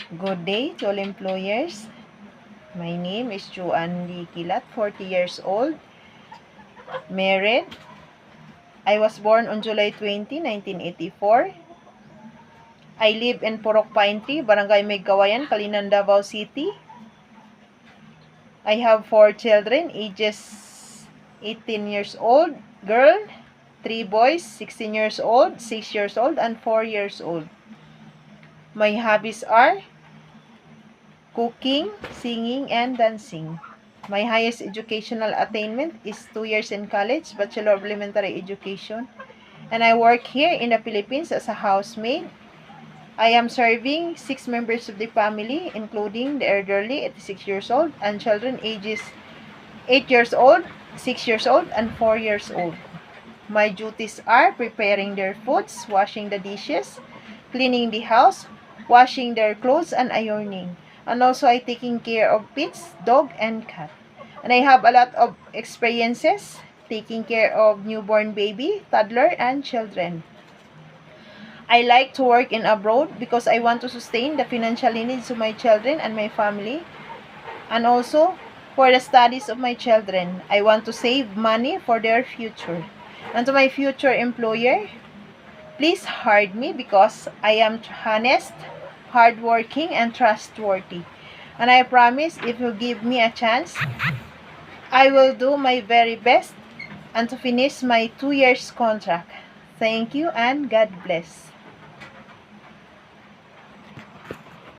Good day to all employers. My name is Joanne Lee Kilat, 40 years old, married. I was born on July 20, 1984. I live in Purok Pine Tree, Barangay Maygawayan, Kalinan, Davao City. I have 4 children, ages 18 years old, girl, 3 boys, 16 years old, 6 years old, and 4 years old. My hobbies are cooking, singing, and dancing. My highest educational attainment is 2 years in college, Bachelor of Elementary Education. And I work here in the Philippines as a housemaid. I am serving 6 members of the family, including the elderly, 86 years old, and children ages 8 years old, 6 years old, and 4 years old. My duties are preparing their foods, washing the dishes, cleaning the house, washing their clothes, and ironing. And also I taking care of pets, dog, and cat. And I have a lot of experiences taking care of newborn baby, toddler, and children. I like to work in abroad because I want to sustain the financial needs of my children and my family. And also for the studies of my children. I want to save money for their future. And to my future employer, please hire me because I am honest, hardworking, and trustworthy. And I promise if you give me a chance, I will do my very best and to finish my 2 years contract. Thank you and God bless.